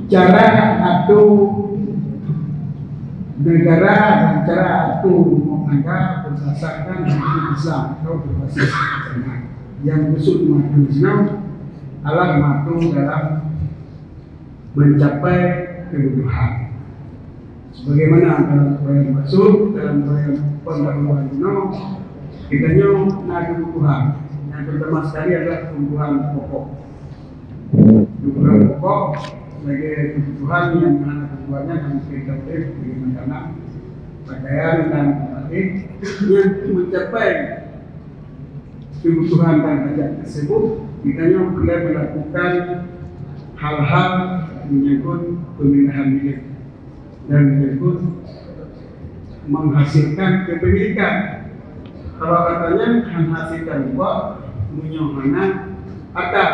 Cara atur negara dan cara atur negara berdasarkan hukum Islam atau berbasis agama. Yang maksud maju Islam adalah maju dalam mencapai kebutuhan. Sebagaimana dalam proyek masuk dalam proyek pendahuluan kita ada kebutuhan. Yang pertama sekali adalah kebutuhan pokok. Kebutuhan pokok sebagai kebutuhan yang mana kebutuhannya yang kita beri sebagai makanan, pakaian dan lain yang mencapai kebutuhan dan hajat tersebut, kita perlu melakukan hal-hal menyangkut pemindahan milik dan menyangkut menghasilkan kepemilikan. Kalau katanya menghasilkan uang, menyohana atap.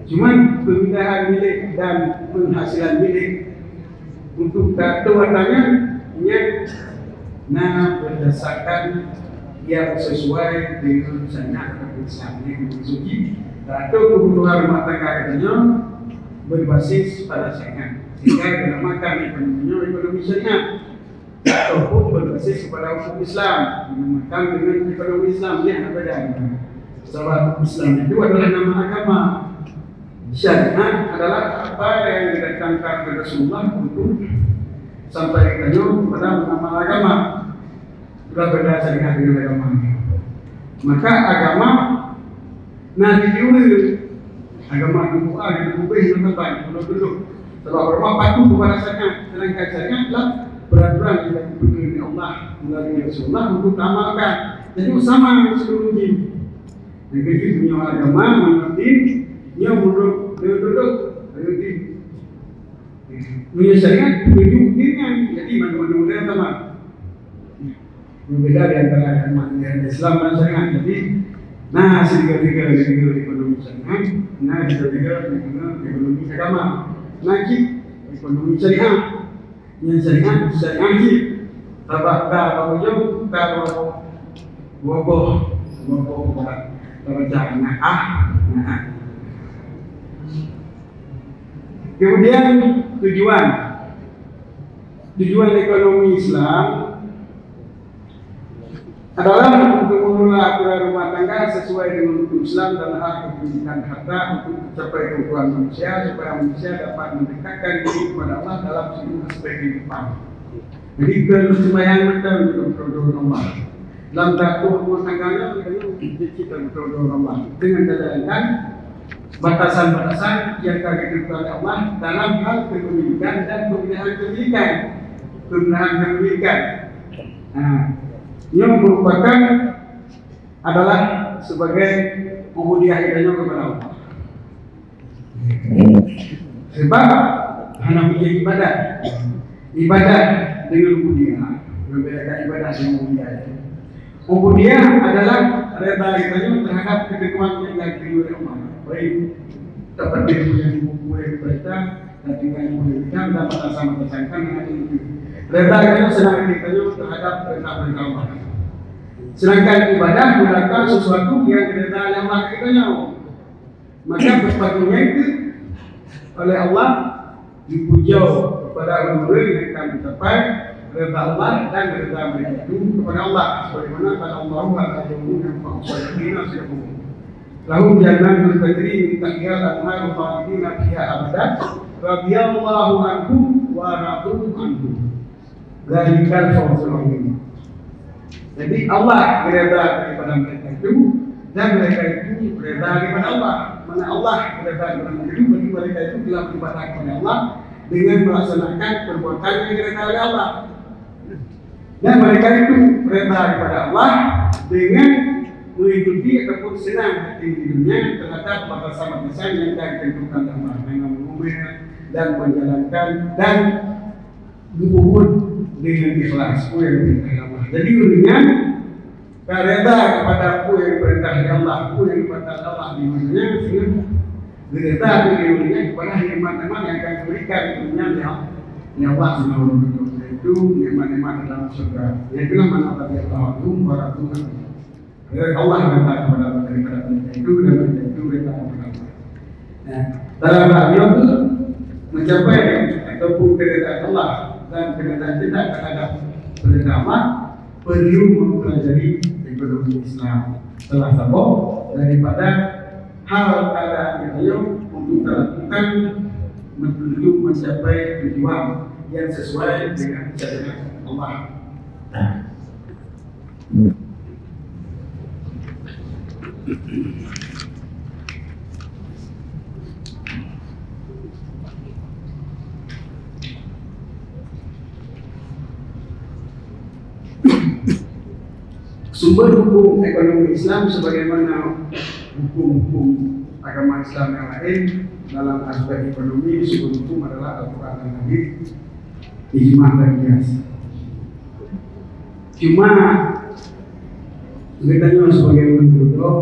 Cuman pemindahan milik dan penghasilan milik untuk kartu katanya berdasarkan yang sesuai dengan syariat atau Islamnya yang suci. Atau kebutuhan rumah tangga katanya berbasis pada syariat. Sehingga dinamakan ekonominya ekonomi syariat ataupun berbasis kepada hukum Islam. Dinamakan dengan ekonomi Islam yang berbeda. Sebab Islam itu adalah nama agama. Syariat adalah apa yang didatangkan oleh Rasulullah untuk sampai kepada nama agama. Berbeda syariat dengan agama. Maka agama nanti dulu agama itu ada di kubih yang terbaik dulu. Sebab orang patuh kepada syariat, sedangkan syariat adalah peraturan yang diberikan oleh Allah melalui Rasulullah untuk amalkan. Jadi sama seluruhnya. Jadi punya agama mengerti, dia duduk, punya syariat, punya dengan. Jadi mana-mana sama. Berbeda di antara agama Islam dan syariat. Jadi, tiga ekonomi syariat, tiga ekonomi agama. Ekonomi syariat, yang syariat kalau kemudian tujuan ekonomi Islam adalah untuk mengelola aturan rumah tangga sesuai dengan hukum Islam dan hak kepemilikan harta untuk mencapai kebutuhan manusia supaya manusia dapat mendekatkan diri kepada Allah dalam seluruh aspek kehidupan. Jadi kesesuaian betul untuk produk Allah. Dalam dakwah rumah tangganya kita produk Allah dengan menjalankan batasan-batasan yang ditentukan oleh Allah dalam hal kepemilikan dan pemilihan kepemilikan. Yang merupakan adalah sebagai ubudiah hidayah kepada Allah. Sebab hanya menjadi ibadah dengan ubudiah, membedakan ibadah dengan ubudiah. Ubudiah adalah reda hidayah terhadap ketentuan yang diberi oleh Allah. Baik dapat diberi perintah dan tinggal memberikan dapat sama-samakan dengan itu. Reda hidayah sedang hidayah terhadap perintah Allah. Sedangkan ibadah melakukan sesuatu yang direda oleh Allah kitanya. Maka berpatunya itu oleh Allah dipuja kepada orang-orang yang akan mencapai reda Allah dan reda mereka itu kepada Allah. Sebagaimana kata Allah al-Qur'an yang fa'usayyi'ina siyakum. Lahum jannatun tajri min tahtiha al-anharu khalidina fiha abadan radhiyallahu anhum wa radu anhum. Dzalikal fawzul 'azim. Jadi Allah bereda kepada mereka itu dan mereka itu bereda kepada Allah. Mana Allah bereda kepada mereka itu, bagi mereka itu telah beribadah kepada Allah dengan melaksanakan perbuatan yang direda oleh Allah. Dan mereka itu bereda kepada Allah dengan mengikuti ataupun senang hati dirinya terhadap batasan-batasan yang ditentukan oleh Allah dengan mengumumkan dan menjalankan dan berhubung dengan ikhlas yang diperintah Allah. Jadi urinya reda kepada apa yang diperintah Allah, apa yang diperintah Allah di mana sehingga reda urinya kepada nikmat-nikmat yang akan diberikan urinya yang Allah Subhanahu wa taala itu nikmat-nikmat dalam surga. Itulah mana tadi Allah itu Allah minta kepada Allah daripada perintah itu dan perintah itu minta kepada Allah. Nah, dalam hal itu mencapai ataupun keridhaan Allah dan keridhaan kita terhadap perintah Allah perlu mempelajari ekonomi Islam setelah sabok daripada hal keadaan kita untuk melakukan menuju mencapai tujuan yang sesuai dengan syariat Allah. Sumber hukum ekonomi Islam sebagaimana hukum-hukum agama Islam yang lain dalam aspek ekonomi, sumber hukum adalah Al-Quran dan Hadis, ijma dan qiyas. Cuma ceritanya sebagai penduduk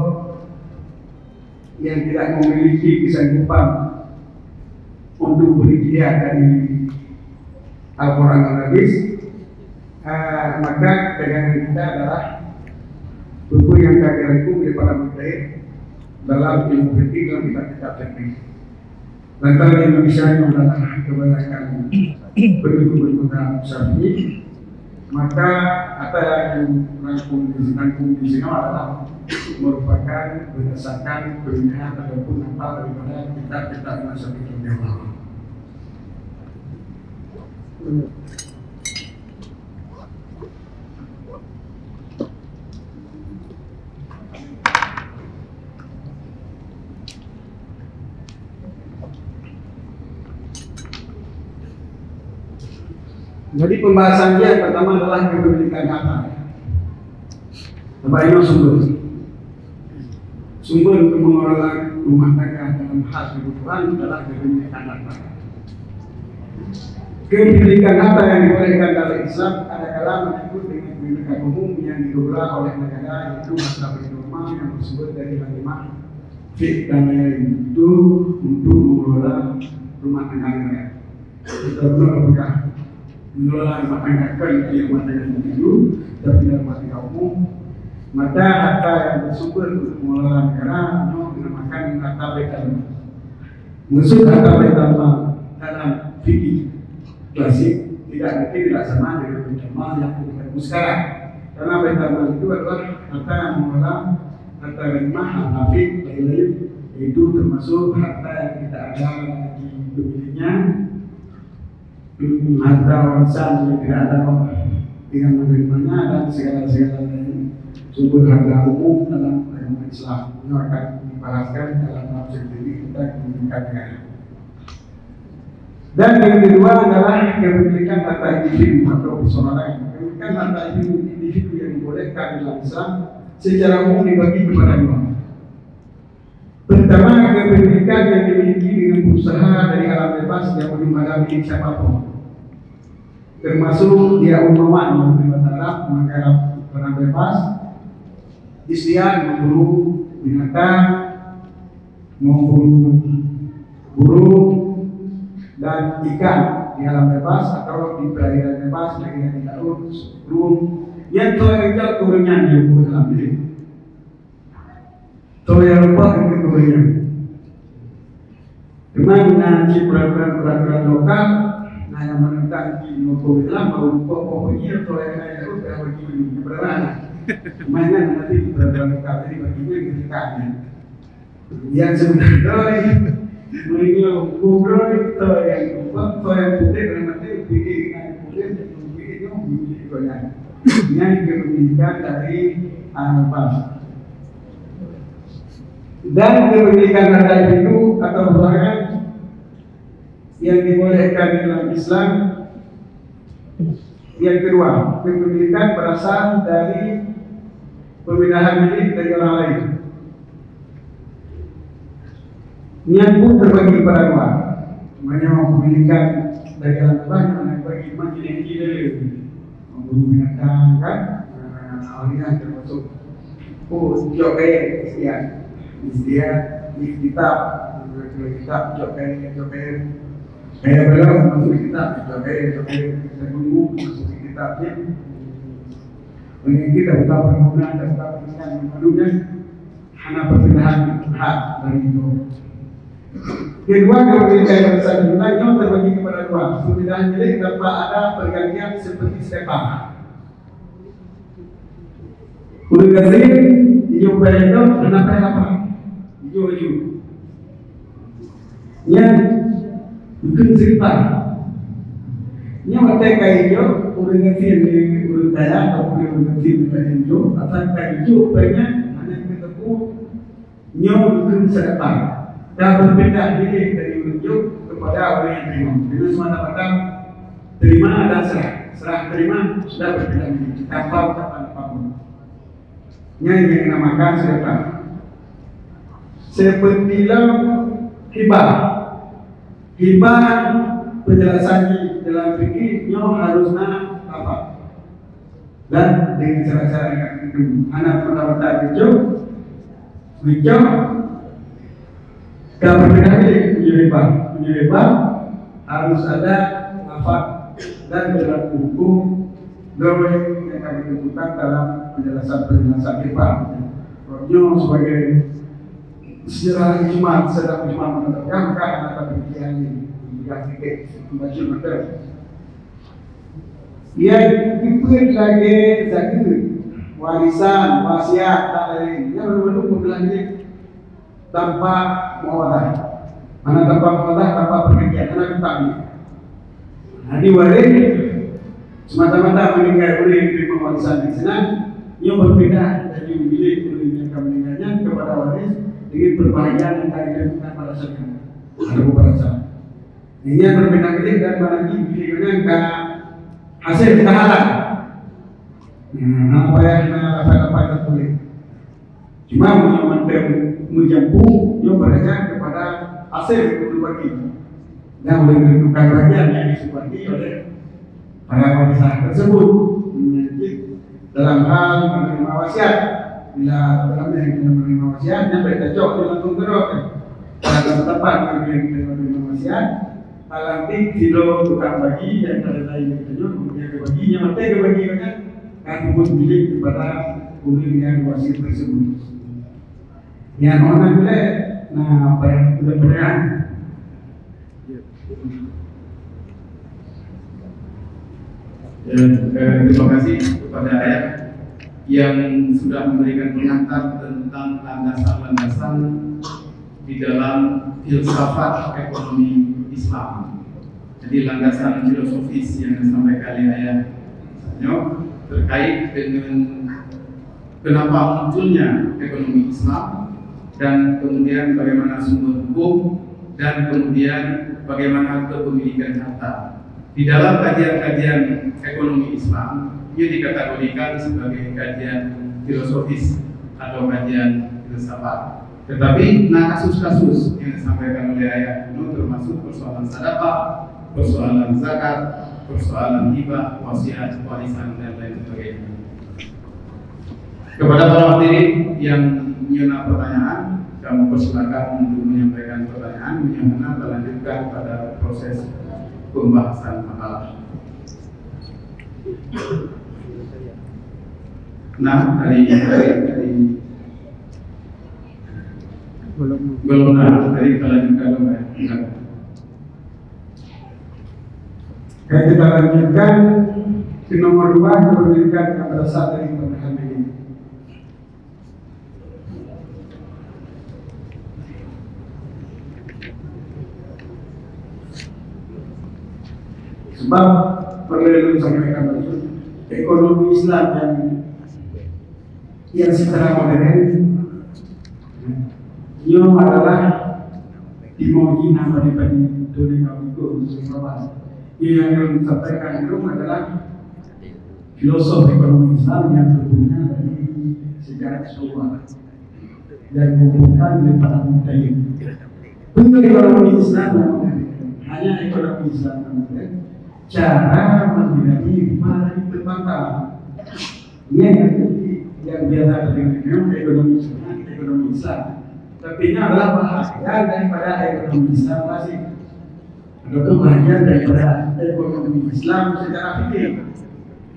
yang tidak memiliki kesanggupan untuk berikhtiar dari Al-Quran dan Hadis, maka pegangan kita adalah buku yang kami rangkum daripada mujtahid dalam ilmu fikih dalam kitab-kitab fikih. Lantaran Indonesia yang adalah kebanyakan penduduk Syafi'i, maka apa yang rangkum di sini adalah merupakan berdasarkan pembinaan ataupun apa daripada kitab-kitab mazhab fikih yang lain. Jadi pembahasan dia pertama adalah kepemilikan harta. Ini sumber untuk mengelola rumah tangga dalam hal kebutuhan adalah kepemilikan harta. Kepemilikan harta yang dibolehkan dalam Islam adalah mengikut dengan kepemilikan umum yang dikelola oleh negara, yaitu harta benda rumah yang tersebut dari kalimah fiqh dan lain-lain itu untuk mengelola rumah tangga negara. Kita benar-benar mengelola rumah tangga di rumah tangga individu tapi dalam rumah tangga umum, maka harta yang bersumber untuk mengelola negara dinamakan harta baitul mal. Maksud harta baitul mal dalam fikih klasik tidak sama dengan baitul mal yang kita sekarang, karena baitul mal itu adalah harta yang mengelola harta ghanimah, harta fik, lain-lain, itu termasuk harta yang tidak ada lagi pemiliknya, harta warisan yang tidak ada dengan menerimanya, dan segala-segala lain sumber harta umum dalam agama Islam. Ini akan dibahaskan dalam tafsir ini kita kepemilikan negara. Dan yang kedua adalah kepemilikan harta individu atau personal. Kepemilikan harta individu yang dibolehkan dalam Islam secara umum dibagi kepada dua. Pertama, kepemilikan yang dimiliki dengan berusaha dari alam bebas yang belum ada milik siapapun, termasuk dia umpama yang berharap menggarap tanah bebas, istian memburu binatang, memburu burung dan ikan di alam bebas atau di perairan bebas, bagian di laut, burung yang terjal turunnya di dalam diri. Yang lupa itu turunnya. Dengan peraturan lokal, yang menentang di hukum Islam bahwa pokoknya toleransi itu tidak bagi berana. Mainan nanti peraturan lokal ini baginya ketika yang sebenarnya mengingat hukum itu yang putih dan nanti pikir dengan putih dan putih itu memiliki banyak. Yang kepemilikan dari anak. Dan kepemilikan harta itu atau barang yang dibolehkan dalam Islam. Yang kedua, kepemilikan berasal dari pemindahan milik dari orang lain. Niat pun terbagi pada dua. Namanya kepemilikan dari orang lain, mana bagi majlis yang memburu binatang kan, aliran termasuk jokai istiad di kitab jokai kayak belum masuk kitab jokai kita tunggu masuk kitabnya Dengan kita buka permohonan dan buka permohonan menunya hanya perpindahan hak dari itu. Kedua, kemerdekaan bangsa Yunani terbagi kepada dua. Perpindahan milik tanpa ada pergantian seperti sepak. Udah kasih hijau itu kenapa apa? Hijau. Yang bukan cerita. Yang mereka hijau udah kasih udah daya atau udah kasih hijau atau hijau banyak hanya kita pun nyawa bukan sepak. Dan berbeda diri dari hijau kepada orang yang terima. Dengan semata-mata terima dan serah terima sudah berbeda diri tanpa ucapan apapun. Yang dinamakan sedekah. Sepertilah hibah. Hibah penjelasan dalam fikihnya harusnya apa? Dan dengan cara-cara yang itu anak pendapat hijau kalau berbeda punya hibah harus ada lafaz dan dalam hukum yang kami tentukan dalam penjelasan hibah. Rohnya sebagai sejarah ijma sedang ijma menetapkan maka anak pemikiran ini membaca materi. Ia dipilih lagi zakir, warisan, wasiat dan lain-lain. Yang benar-benar pembelajaran tanpa muawadah. Mana tanpa muawadah, tanpa perjanjian, anak kami. Hadi waris semata-mata meninggal oleh menerima warisan di sana, yang berbeda dari milik oleh yang meninggalnya kepada waris dengan perbahagian yang tadi dilakukan pada saat ada beberapa. Ini yang berbeda milik dan mana miliknya ke hasil kehalal. Apa yang apa boleh. Cuma menjampu yang berada kepada hasil itu bagi dan boleh menentukan bagian yang disebutkan oleh para warisan tersebut dalam hal menerima wasiat. Bila dalam yang menerima wasiat sampai cocok dengan tunggerok pada tempat menerima wasiat nanti tidak tukang bagi yang lain itu kemudian kebaginya mati kebagiannya kan pun milik kepada pemilik yang wasiat tersebut. Yang mana boleh, nah apa yang mudah-mudahan. Terima kasih kepada ayah yang sudah memberikan pengantar tentang landasan-landasan di dalam filsafat ekonomi Islam. Jadi landasan filosofis yang disampaikan oleh ayah terkait dengan kenapa munculnya ekonomi Islam dan kemudian bagaimana sumber hukum dan kemudian bagaimana kepemilikan harta. Di dalam kajian-kajian ekonomi Islam, ia dikategorikan sebagai kajian filosofis atau kajian filsafat. Tetapi, kasus-kasus yang disampaikan oleh ayah itu termasuk persoalan sedekah, persoalan zakat, persoalan hibah, wasiat, warisan dan lain sebagainya. Kepada para hadirin yang punya pertanyaan, kami persilakan untuk menyampaikan pertanyaan, kita lanjutkan pada proses pembahasan makalah. Nah, dari belum dari kita lanjutkan dong ya. Kita lanjutkan ke nomor 2 kepemilikan yang berasal dari pemerintah ini. Sebab perlu disampaikan ekonomi Islam yang secara modern ia adalah dimauji nama daripada dunia itu semua. Yang disampaikan itu adalah filosof ekonomi Islam yang berguna dari sejarah keseluruhan dan mengumpulkan daripada mutayin. Untuk ekonomi Islam hanya ekonomi Islam cara menghindari riba dari perbankan. Ini yang biasa dengan ekonomi Islam. Tapi ini adalah bahagian daripada ekonomi Islam masih. Atau bahagian daripada ekonomi Islam secara fikih.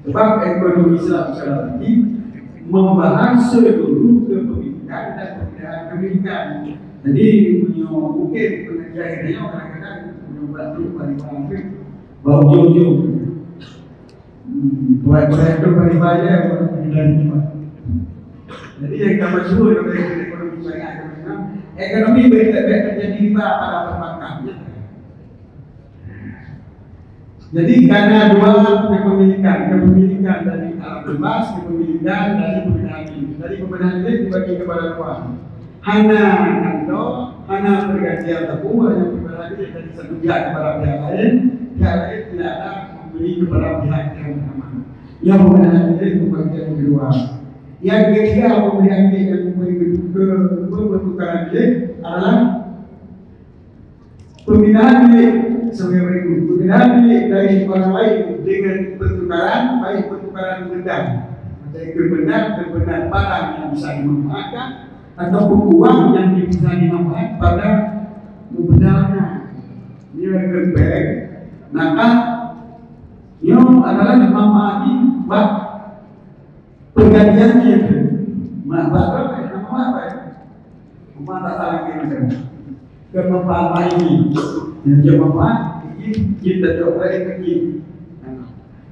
Sebab ekonomi Islam sekarang ini membahas seluruh kepemilikan dan pembinaan kepemilikan. Jadi mungkin pengajarannya kadang-kadang membantu paling-paling bawa jauh-jauh. Buat-buat itu paling-paling pembinaan ini. Jadi yang kita suruh dari ekonomi syariah, ekonomi baik-baik terjadi pada perbankannya. Jadi karena dua kepemilikan dari alam bebas, kepemilikan dari pembinaan ini. Dari pembinaan ini dibagi kepada dua. Hana kanto, hana pergantian tebu, hanya pembinaan ini dari satu pihak kepada pihak lain tidak ada memberi kepada pihak yang sama. Yang pembinaan ini pembagian yang kedua. Yang ketiga pemberian ini yang pertukaran ini adalah pembinaan ini sebagai berikut. Pembinaan ini dari orang lain dengan pertukaran, baik pertukaran benda, dari benda ke benda barang yang bisa dimanfaatkan ataupun uang yang bisa dimanfaatkan pada modalnya. Ini adalah bank, maka ini adalah manfaati bak pergantiannya itu. Manfaat apa? Nama apa ya? Tak salah kira-kira. Kemanfaatan ini, yang bermanfaat ini kita coba ini.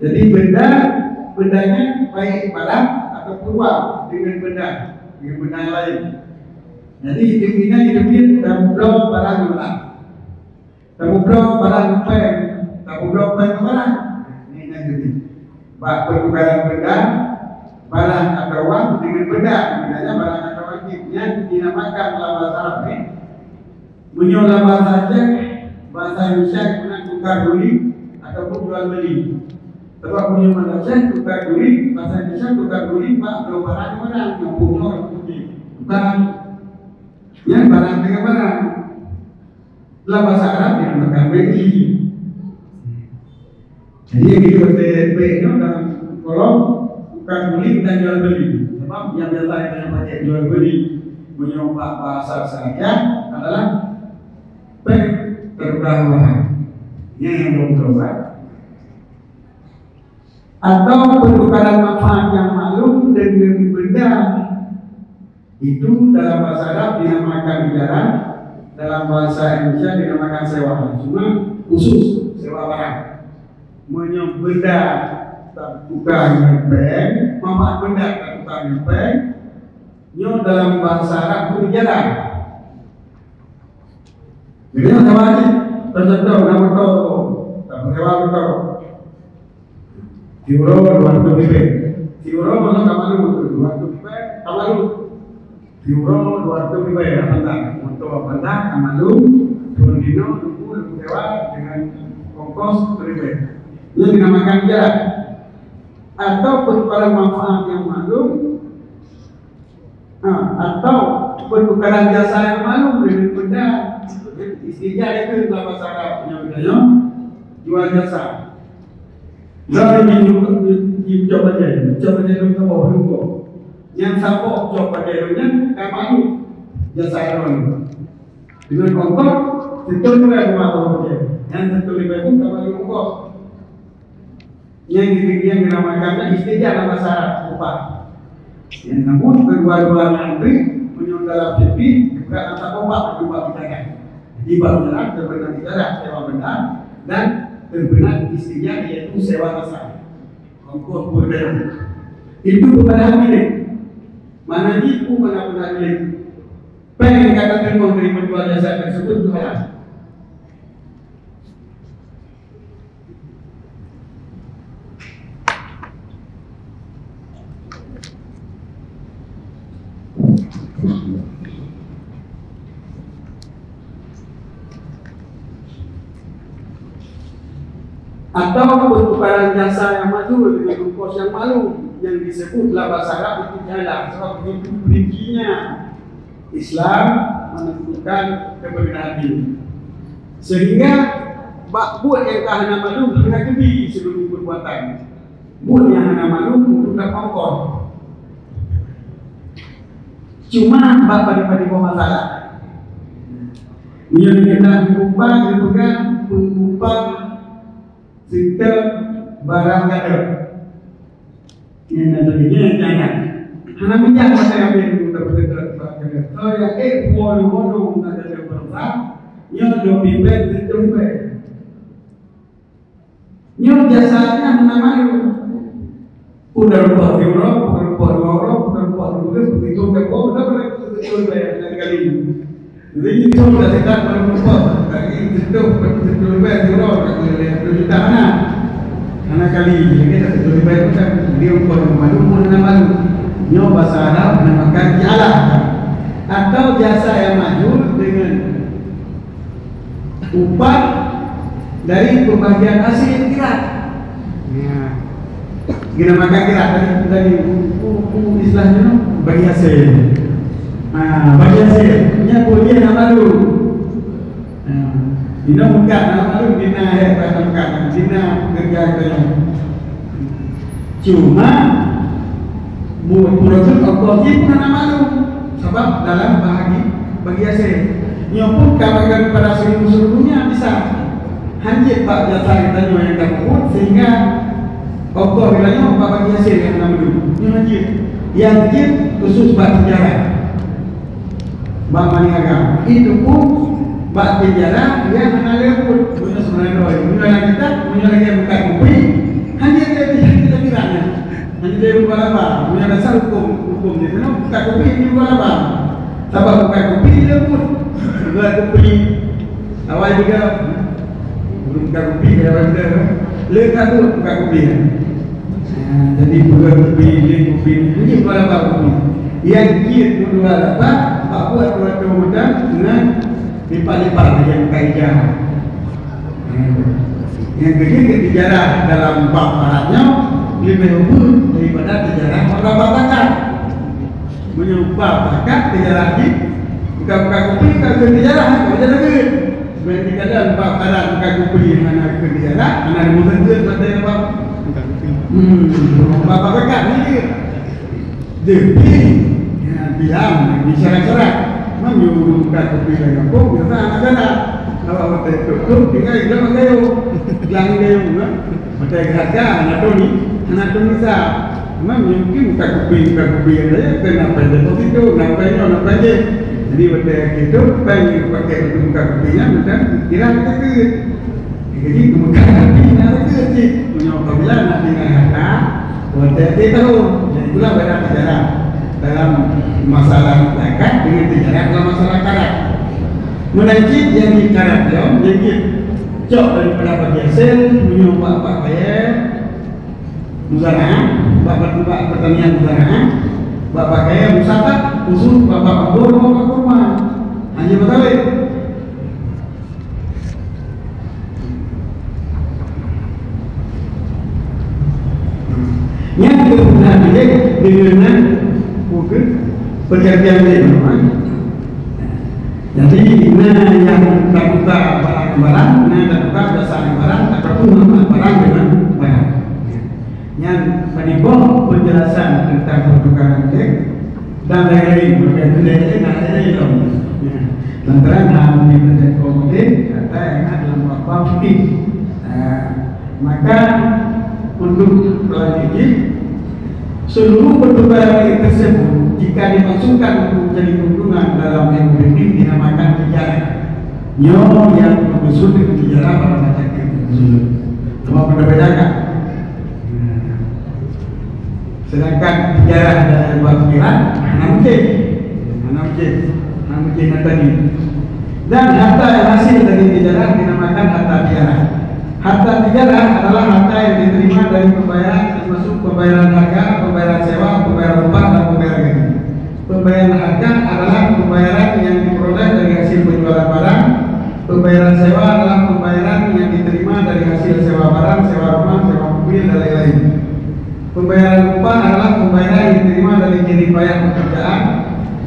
Jadi bendanya baik barang ataupun uang dengan benda yang lain. Jadi hidupnya dalam blok barang. Dalam blok barang pen, dalam blok pen barang. Ini jadi bak pertukaran benda, barang atau uang dengan benda, bendanya barang atau uang yang dinamakan dalam bahasa Arab ini. Menyolah bahasa Aceh, bahasa Indonesia guna tukar beli ataupun jual beli. Sebab punya bahasa Aceh tukar beli, bahasa Indonesia tukar beli, pak barang yang punya orang putih. Bukan yang barang dengan barang. Dalam bahasa Arab dinamakan beli. Jadi yang kita BB itu dalam kolom tukar beli dan jual beli. Sebab yang biasa kita pakai jual beli menyoba bahasa saya adalah terutama yang belum coba atau pertukaran manfaat yang maklum dengan benda itu dalam bahasa Arab dinamakan ijarah, dalam bahasa Indonesia dinamakan sewa. Cuma khusus sewa barang. Benda tukar bank, manfaat benda tukar bank. Dalam bahasa Arab itu ijarah. Jadi sama aja, tertentu nama to, tak sewa to. Euro 200 ribu, euro mana kamalu 200 ribu, kamalu euro 200 ribu ya, untuk benda kamalu, dino nunggu sewa dengan ongkos ribu. Ini dinamakan ijarah. Atau pertukaran manfaat yang maklum, atau pertukaran jasa yang maklum dengan benda. Istilah itu dalam bahasa Arab punya jual jasa. Jadi coba jadi ke bawah dulu. Yang sapok coba jadinya kamu jasa orang. Dengan ongkos itu juga rumah orang. Yang satu lebih pun kamu ongkos. Yang dinamakan istilah dalam bahasa Arab upah. Yang namun kedua-dua nanti punya dalam sepi juga antara upah juga bicara. Tiba benar, terbenar bicara sewa benar dan terbenar istinya yaitu sewa jasa. Ongkos berbeda. Itu kepada milik. Mana nipu mana benar milik. Pengen katakan memberi penjual jasa tersebut juga. Atau pertukaran jasa yang maju dengan ongkos yang malu yang disebut dalam bahasa Arab itu jalan. Sebab begitu rincinya Islam menentukan kebenaran ini. Sehingga buat yang kahana malu kena kebi seluruh perbuatan. Buat yang kahana malu membutuhkan ongkos. Cuma pada masalah. Yang kita pengupang sistem barang kader. Ini nanti jangan. Hana minyak saya ambil untuk betul-betul. Oh ya, waduh, ada yang berusaha. Nyo do bibet itu bibet. Nyo jasanya menamalu. Udah lupa euro, lupa euro, lupa euro, itu kebo, udah boleh betul bayar kali ini. Jadi itu sudah tidak perlu lupa. Kali itu betul bayar euro, kalau juta anak kali ini kita betul bayar kan dia lupa malu menamalu. Nyo bahasa Arab menamakan jala atau jasa yang maju dengan upah dari pembagian hasil kirat. Ya. Kita makan kirat dari istilahnya bagi hasil. Bagi hasilnya boleh nama lu. Dina bukan nama lu dina bukan dina kerja kerja. Cuma murid oposisi pun nama lu. Sebab dalam bagi hasil. Nyopun kawakan pada seluruhnya bisa hanjit pak jasa kita yang takut sehingga okoh bilangnya apa bagi hasil yang nama dulu yang hanjit khusus bak sejarah bak maniaga itu pun bak sejarah yang mengalir pun punya sebenarnya doi punya kita punya lagi yang bukan kopi hanjit kita kiranya hanjit dia bukan apa punya dasar hukum jadi bukan kopi ini bukan apa sabab bukan kopi dia pun bukan kopi awal juga belum bukan kopi ya benda lekat tu bukan kopi jadi bukan kopi ini bukan apa kopi yang kira dua apa buat dua mudah dengan lipat-lipat yang kaedah yang kedua sejarah dalam bab baratnya lebih unggul daripada sejarah bab bakat menyebab bakat sejarah ini bukan kopi bukan sejarah bukan lagi sebenarnya kadang bab barat bukan kopi anak sejarah anak muda pada bab bab bakat ni depi bilang bicara-bicara menyuruhkan kopi dan kampung biasa anak-anak kalau mata tutup tinggal hidup masayo yang dia mata harga anatomi sah memang mungkin bukan kopi yang saya kenapa jatuh itu kenapa jadi mata itu pengen pakai untuk buka kopinya macam kira kita jadi kemudian nanti kita cik punya apabila nanti harga mata dia tahu jadi itulah beda sejarah dalam masalah zakat dengan sejarah dalam masalah karat menajib yang di karat jauh jadi cok daripada bagi hasil menyumbang pak kaya muzarah bapak pertanian muzarah bapak kaya musabak usul bapak kabur bapak kurma hanya betawi yang kegunaan ini dengan bukan perjanjian dia jadi yang terbuka barang terbuka dasar barang ataupun barang dengan barang yang menibah penjelasan tentang pertukaran kek dan lain-lain berkaitan dengan lain-lain lantaran hal ini terjadi kata yang dalam bab fikih maka untuk selanjutnya seluruh pertukaran tersebut jika dimasukkan untuk menjadi keuntungan dalam ilmu fikih dinamakan tijarah. Nyo yang berusul dengan tijarah pada macam itu. Cuma berbeda-bedakan. Sedangkan tijarah dalam bab pikiran mungkin tadi. Dan harta yang hasil dari tijarah dinamakan harta tijarah. Harta tijarah adalah harta yang diterima dari pembayaran termasuk pembayaran harga, pembayaran sewa, pembayaran upah dan pembayaran gaji. Pembayaran harga adalah pembayaran yang diperoleh dari hasil penjualan barang. Pembayaran sewa adalah pembayaran yang diterima dari hasil sewa barang, sewa rumah, sewa mobil dan lain-lain. Pembayaran upah adalah pembayaran yang diterima dari jerih payah pekerjaan.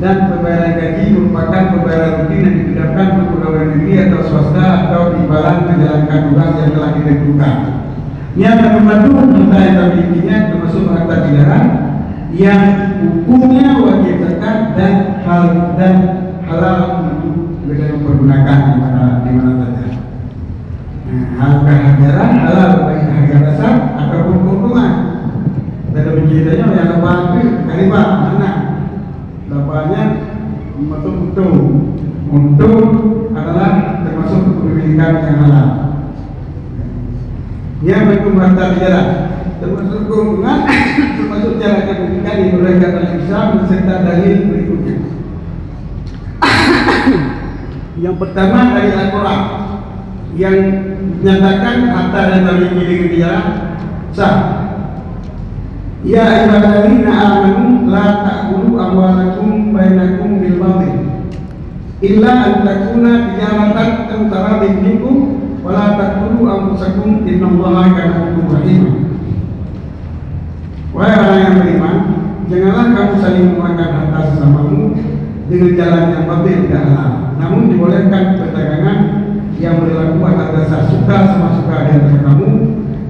Dan pembayaran gaji merupakan pembayaran rutin yang ditetapkan untuk pegawai negeri atau swasta atau imbalan menjalankan tugas yang telah ditentukan. Yang membantu harta yang dimilikinya termasuk harta tijarah yang hukumnya wajib zakat dan halal untuk bisa mempergunakan di mana saja. Harta tijarah halal bagi harga dasar ataupun keuntungan. Dan ceritanya yang lepas itu kalimat mana? Lepasnya betul-betul untuk adalah termasuk kepemilikan yang halal. Yang berkembang bicara termasuk keuntungan, termasuk cara kepemilikan yang berdasarkan dalam Islam beserta dalil berikutnya. Yang pertama dari Al-Quran yang menyatakan harta dan memiliki dengan dia sah. Ya ayyuhalladzina amanu la ta'kulu amwalakum bainakum bil batil illa an takuna tijaratan an taradin minkum wa la taqulu anfusakum innallaha kana bikum rahima. Wahai orang yang beriman, janganlah kamu saling memakan harta sesamamu dengan jalan yang batil tidak halal. Namun dibolehkan perdagangan yang berlaku atas dasar suka sama suka di antara kamu,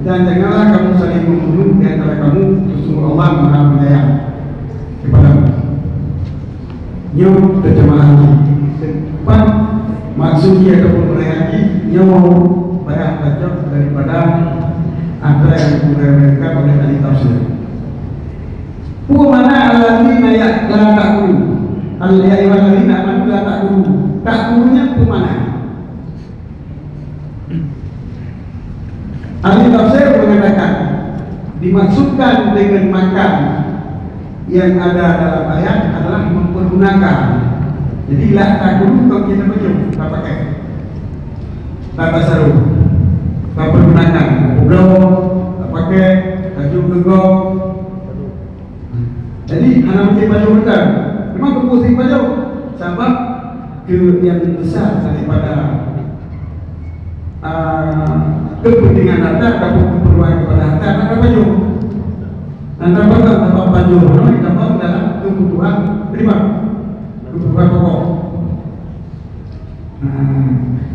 dan janganlah kamu saling membunuh di antara kamu. Sesungguhnya Allah Maha Penyayang kepadamu. Nyaw terjemahannya depan maksudnya ataupun menayaki nyaw banyak bacot daripada apa yang diuraikan oleh ahli tafsir. Mana alladzina la ta'kulu alladzina amanu la ta'kulu. Ta'kulunya mana? Ahli tafsir mengatakan dimaksudkan dengan makan yang ada dalam ayat adalah mempergunakan. Jadi la ta'kulu kalau kita baca tak pakai tak tasaruf, tak pergunakan goblok, tak pakai baju gegok. Jadi anak mesti baju betul. Memang kepusing baju sebab ke yang besar daripada kepentingan harta ataupun keperluan kepada harta ada baju. Dan dapat baju dapat dalam kebutuhan prima, kebutuhan pokok.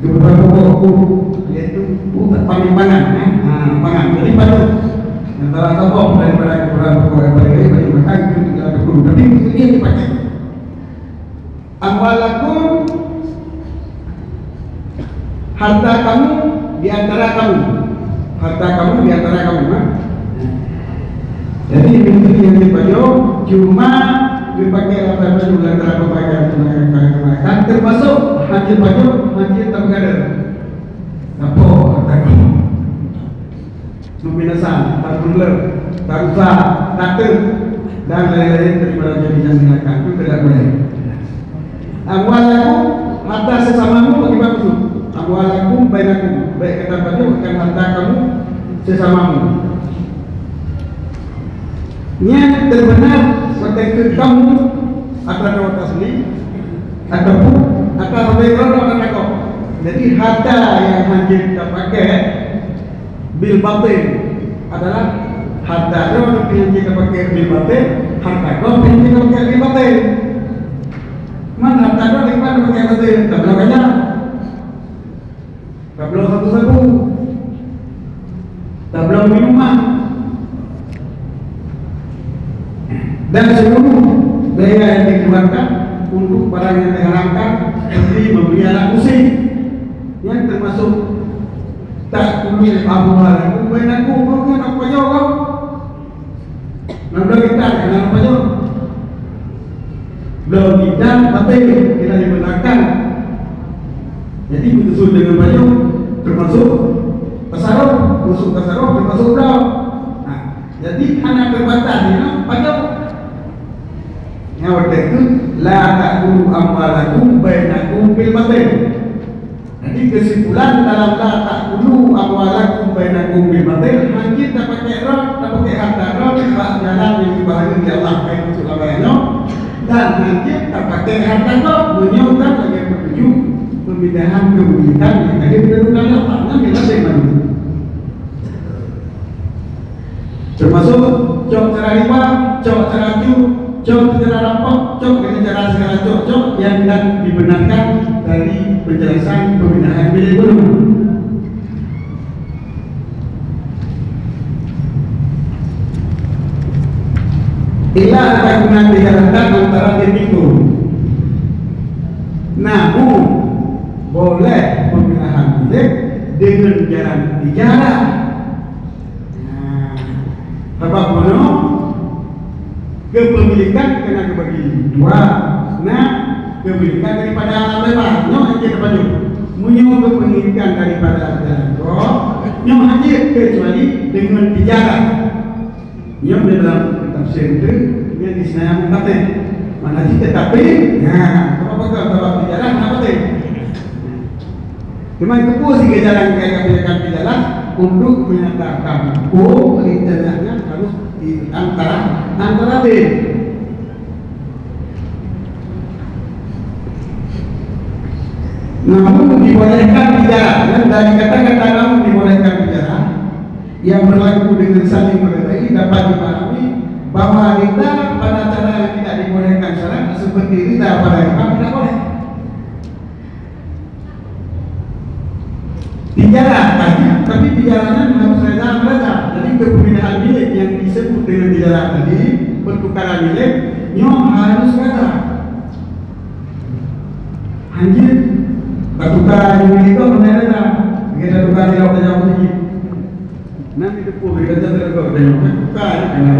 Kebutuhan pokok yaitu pangan, pangan. Jadi baju antara tokoh daripada kebutuhan pokok yang paling baju makan itu tidak ada guru, tapi itu dia dipakai. Amwalakum harta kamu di antara kamu, harta kamu di antara kamu. Jadi itu yang dipakai cuma dipakai apa juga antara pemakaian termasuk hasil pajak, hasil tabgader. Apa harta kamu? Nominasan, tarbuler, tarusa, takter, dan lain-lain daripada jenis yang digunakan itu tidak boleh. Amwalakum harta sesamamu bagi maksud. Amwalakum bainakum, baik kata baju bukan harta kamu sesamamu. Yang terbenar ketika kamu akan dapat asli ataupun akan berikut akan takut. Jadi harta yang hanya kita pakai bil batil adalah harta yang kita pakai bil batil, harta yang kita pakai bil batil. Mana harta yang kita pakai batil? Tak belum aja. Tak belum satu-satu. Tak belum minuman. Dan seluruh biaya yang dikeluarkan untuk barang yang diharamkan seperti membeli alat musik yang termasuk tak kulit amwalakum bainakum bukan apa jauh nak kita kenal apa jauh belum kita batil tidak dibenarkan. Jadi betul dengan baju termasuk tasarruf, masuk tasarruf termasuk belum. Nah, jadi anak berbatas ini baju yang waktu itu la ta'kulu amwalakum bainakum bil batil. Jadi kesimpulan dalam la ta'kulu amwalakum bainakum bil batil hanya tak pakai roh, tak pakai harta roh, tak jalan yang dibahagikan di Allah kain sulawanya dan hanya tak pakai harta roh menyaukan lagi petunjuk pemindahan kebudayaan yang ada di dalam Allah yang kita terima. Termasuk cok cara riba, cok cara jur, cok cara rampok, cok dengan cara segala cok yang tidak dibenarkan dari penjelasan pemindahan milik gunung. Ila takuna diharapkan antara diriku. Namun boleh pemindahan milik dengan jalan bicara. Bapak Bono kepemilikan kena kebagi dua. Nah, kepemilikan daripada alam lebar, nyo aja dapat nyo. Munyo kepemilikan daripada jalan tol, nyo aja kecuali dengan tijara. Nyo dalam tafsir itu yang disnaya mengatakan mana jika tapi, nah, kalau tijara apa teh? Cuma itu sih kejalan kayak kebijakan tijara untuk menyatakan perintahnya harus di antara B. Namun dibolehkan bicara, dan dari kata-kata namun dibolehkan bicara yang berlaku dengan saling mengetahui dapat dipahami bahwa rida pada cara yang tidak dibolehkan syarat seperti rida pada imam tidak boleh. Bicara tapi bicaranya harus reda mereka. Jadi kepindahan milik yang disebut dengan bicara tadi, pertukaran milik, nyo harus reda. Anjir, pertukaran milik itu reda. Kita tukar di laut jauh lagi. Nanti itu pun kita jadi kalau jauh tukar karena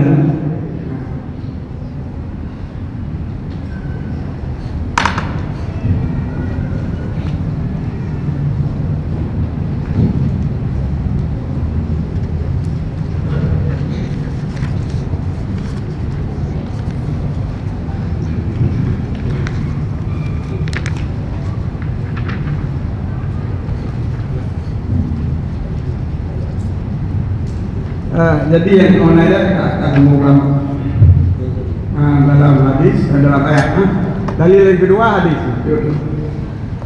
jadi yang menanya akan program dalam hadis dalam ayat. Dalil yang kedua hadis.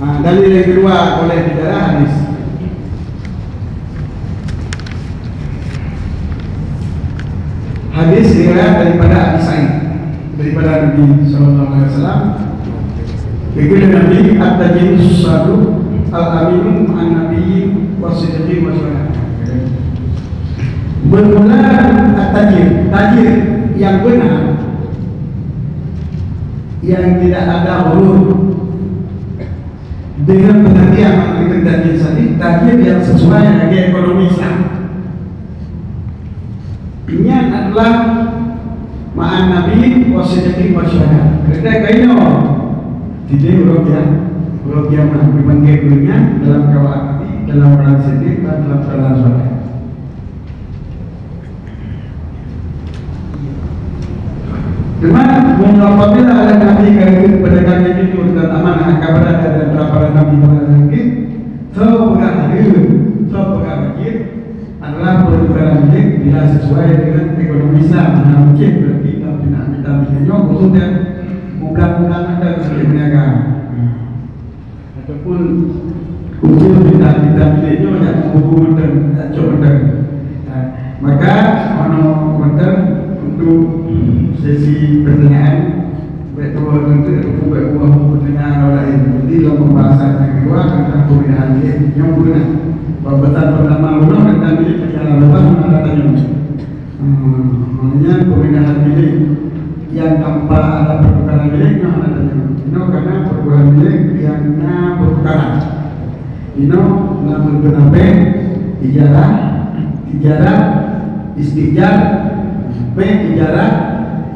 Dalil yang kedua oleh bicara hadis. Hadis riwayat daripada Abi Sa'id daripada Nabi sallallahu alaihi wasallam. Begitu Nabi at-tajin sadu al-aminu an-nabiyyin was-siddiqin wa syuhada. Bermula tajir yang benar, yang tidak ada huruf dengan pengertian dengan tajir yang sesuai dengan ekonomi Islam. Ini adalah ma'an nabi wasiddiqin wa syuhada. Kita kaino tidak huruf yang dipanggil dunia dalam kawat dalam orang sedih dan dalam salah syuhada. Cuma apabila ada nabi kali kepada kami jujur dan amanah kepada dan para nabi lagi, sepegang wajib adalah pertukaran milik bila sesuai dengan ekonomi Islam. Nah, mungkin berarti kita minta khususnya bukan ada berniaga ataupun khusus kita miliknya yang hukum dan coba. Maka untuk sesi pertanyaan betul untuk pertanyaan lain. Jadi dalam pembahasan yang kedua tentang perbedaan milik yang guna. Pembahasan pertama ulang tentang milik secara lebar mana tanya. Maknanya perbedaan milik yang tanpa ada pertukaran miliknya mana tanya. Ini karena pertukaran milik yang pertukaran. Ini namun kenapa ijarah istijar ijarah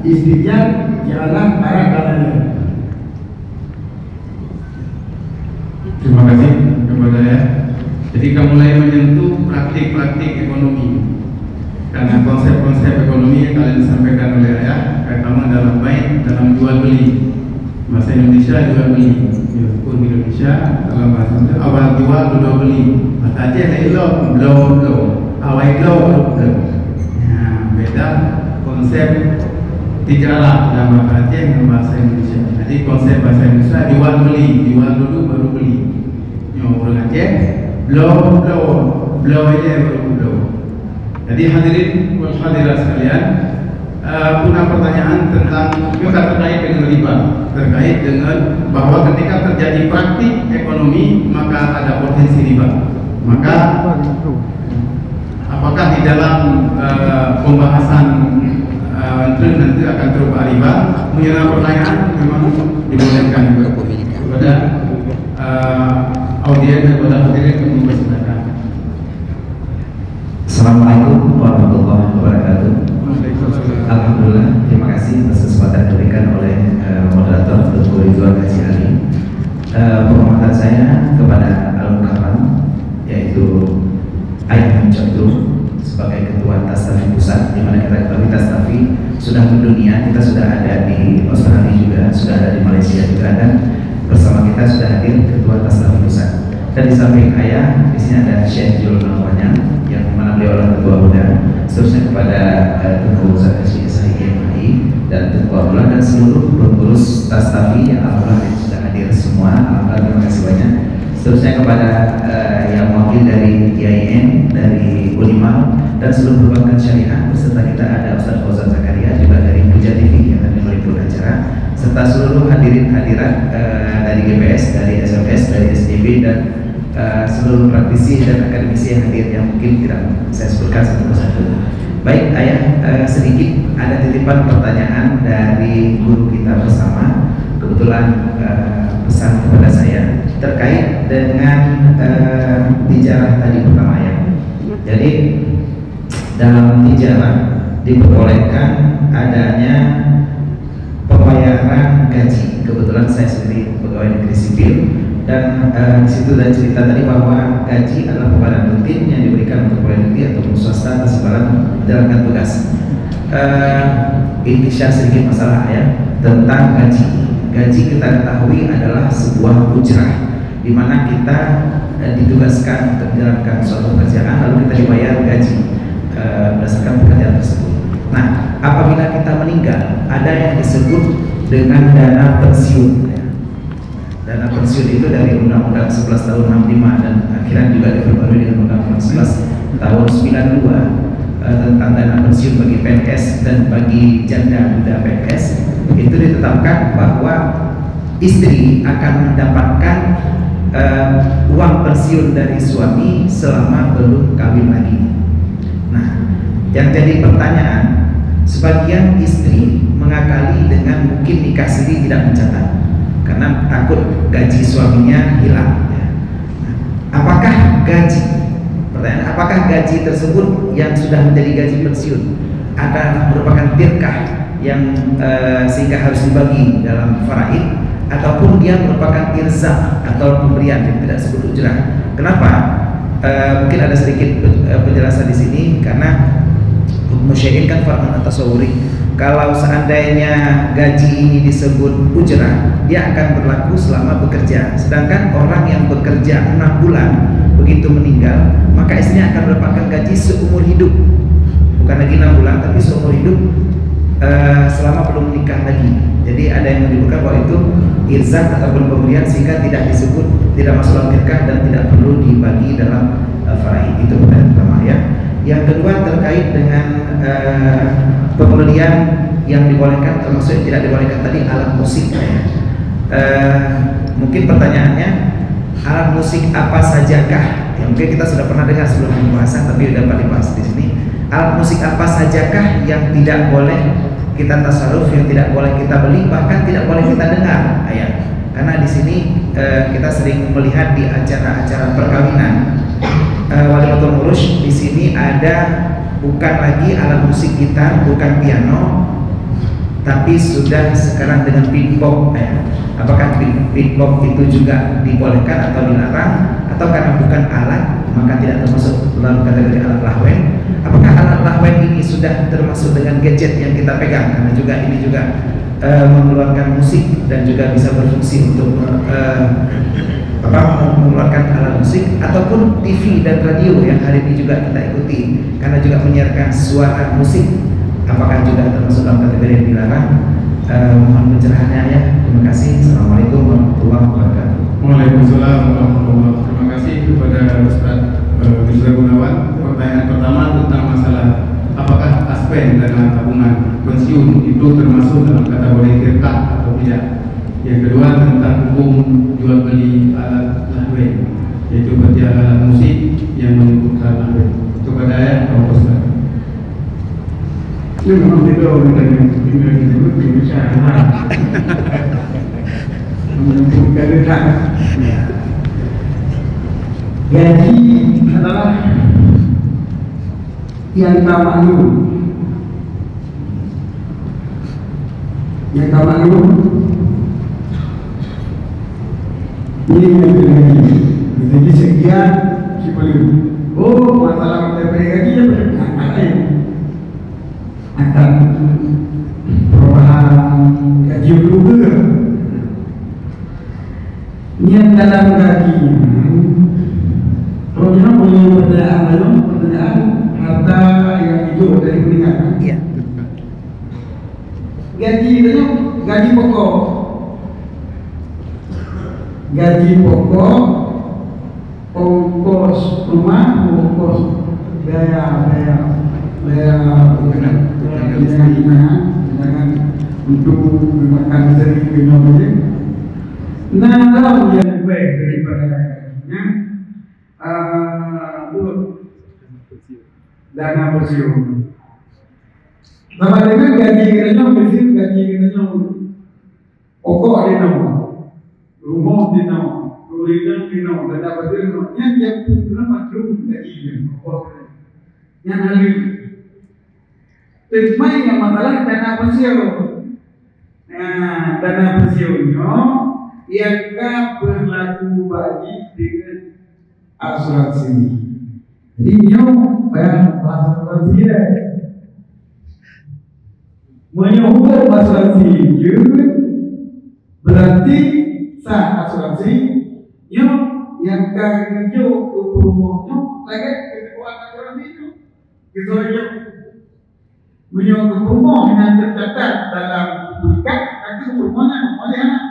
istijar ialah arah kanan. Terima kasih kepada ya. Ketika mulai menyentuh praktik-praktik ekonomi, karena konsep-konsep ekonomi yang kalian sampaikan oleh ayah, pertama dalam baik dalam jual beli, bahasa Indonesia jual beli, pun Indonesia dalam bahasa itu awal jual jual beli, bahasa Aceh ada blow awal blow. Nah, beda konsep tijara dalam bahasa Aceh dengan bahasa Indonesia. Jadi konsep bahasa Indonesia jual beli, jual dulu baru beli. Orang Aceh blow ini baru blow. Jadi hadirin wal hadirat sekalian, punya pertanyaan tentang juga terkait dengan riba, terkait dengan bahwa ketika terjadi praktik ekonomi maka ada potensi riba. Maka apakah di dalam pembahasan nanti akan terubah riba? Punya pertanyaan memang dibolehkan juga kepada audiens dan kepada hadirin yang mempersilahkan. Assalamualaikum warahmatullahi wabarakatuh. Alhamdulillah, terima kasih atas penghormatan saya kepada Al-Mukarram, yaitu Ayah Chandru sebagai Ketua Tastafi Pusat, di mana kita ketahui Tastafi sudah mendunia, kita sudah ada di Australia juga, sudah ada di Malaysia juga, dan bersama kita sudah hadir Ketua Tastafi Pusat. Dan di samping Ayah, di sini ada Syekh Julul Nawanya, yang mana beliau adalah Ketua Muda. Seterusnya kepada Tengku Zakasi SHI dan Tengku Abdullah dan seluruh pengurus Tastafi yang alhamdulillah sudah hadir semua. Alhamdulillah, terima kasih banyak. Seterusnya kepada yang wakil dari IAIN, dari Unimal, dan seluruh perbankan syariah, beserta kita ada Ustaz Fauzan Zakaria juga dari Puja TV yang akan meliput acara, serta seluruh hadirin hadirat dari GPS, dari SMS, dari SDB, dan seluruh praktisi dan akademisi yang hadir yang mungkin tidak saya sebutkan satu persatu. Baik, Ayah, sedikit ada titipan pertanyaan dari guru kita bersama. Kebetulan pesan kepada saya terkait dengan tijarah tadi pertama ya. Jadi dalam tijarah diperbolehkan adanya pembayaran gaji. Kebetulan saya sendiri pegawai negeri sipil, dan di situ ada cerita tadi bahwa gaji adalah pembayaran rutin yang diberikan untuk pegawai negeri atau swasta atas imbalan menjalankan tugas. Ini sedikit masalah ya tentang gaji. Gaji kita ketahui adalah sebuah ujrah, di mana kita ditugaskan untuk menjalankan suatu pekerjaan lalu kita dibayar gaji berdasarkan pekerjaan tersebut. Nah, apabila kita meninggal, ada yang disebut dengan dana pensiun. Dana pensiun itu dari Undang-Undang 11 tahun 65 dan akhirnya juga diperbarui dengan Undang-Undang 11 tahun 92 tentang dana pensiun bagi PNS dan bagi janda muda PNS. Itu ditetapkan bahwa istri akan mendapatkan uang pensiun dari suami selama belum kawin lagi. Nah, yang jadi pertanyaan, sebagian istri mengakali dengan mungkin nikah siri tidak mencatat karena takut gaji suaminya hilang. Nah, apakah gaji tersebut yang sudah menjadi gaji pensiun adalah merupakan tirkah yang sehingga harus dibagi dalam faraid, ataupun dia merupakan irzak atau pemberian yang tidak disebut ujrah? Kenapa? Mungkin ada sedikit penjelasan di sini karena hukum syai'in kan far'un at-tasawwuri. Kalau seandainya gaji ini disebut ujrah, dia akan berlaku selama bekerja. Sedangkan orang yang bekerja 6 bulan begitu meninggal, maka istrinya akan mendapatkan gaji seumur hidup. Bukan lagi 6 bulan, tapi seumur hidup selama belum menikah lagi. Jadi ada yang menyebutkan bahwa itu irzak ataupun pemberian sehingga tidak disebut, tidak masuk dalam tirkah dan tidak perlu dibagi dalam faraid. Itu pertanyaan pertama ya. Yang kedua terkait dengan pembelian yang dibolehkan termasuk yang tidak dibolehkan tadi, alat musik ya. Mungkin pertanyaannya, alat musik apa sajakah? Ya, mungkin kita sudah pernah dengar sebelum pembahasan tapi dapat dibahas di sini. Alat musik apa sajakah yang tidak boleh kita tasarruf, yang tidak boleh kita beli, bahkan tidak boleh kita dengar, ya. Karena di sini kita sering melihat di acara-acara perkawinan, walimatul murush di sini ada bukan lagi alat musik gitar, bukan piano, tapi sudah sekarang dengan beatbox, ya. Apakah beatbox itu juga dibolehkan atau dilarang, atau karena bukan alat maka tidak termasuk dalam kategori alat lahwen? Apakah alat lahwen ini sudah termasuk dengan gadget yang kita pegang? Karena juga ini juga mengeluarkan musik dan juga bisa berfungsi untuk mengeluarkan alat musik, ataupun TV dan radio yang hari ini juga kita ikuti karena juga menyiarkan suara musik. Apakah juga termasuk dalam kategori yang dilarang? Mohon pencerahannya ya. Terima kasih. Assalamualaikum warahmatullahi wabarakatuh. Waalaikumsalam warahmatullahi wabarakatuh. Terima kasih kepada Ustaz Rizal Gunawan. Pertanyaan pertama tentang masalah apakah aspek dana tabungan pensiun itu termasuk dalam kategori tirkah atau tidak. Yang kedua tentang hukum jual beli alat lahwen, yaitu seperti alat musik yang menimbulkan lahwen. Kepada ayah atau Ustaz. Ini memang tidak orang yang disebut bicara menentukan retak. Gaji adalah yang tamaknun. Jadi sekian si paling. Oh, masalah DP gaji ya benar lain. Akan perubahan gaji juga. Niat dalam gajinya. Kalau kita punya pertanyaan harta yang hijau dari peningkatan. Iya. Gaji pokok. Gaji pokok, ongkos rumah, ongkos biaya jangan untuk makan sering minum aja. Nah, kalau yang baik daripada gajinya, dana pensiun. Sama dengan gaji kita pokok di nomor. Rumah di nomor, tulisan di nomor, dana pensiun yang punya macam gajinya, yang lain. Terima yang masalah dana pensiun. Nah, dana pensiunnya yang berlaku bagi dengan asuransi. Jadi bayar asuransi ya. Menyumbang asuransi berarti sah asuransi yang kerja rumahnya lagi kekuatan asuransi itu gitu aja menyumbang rumah dengan tercatat dalam bukan nanti rumahnya oleh anak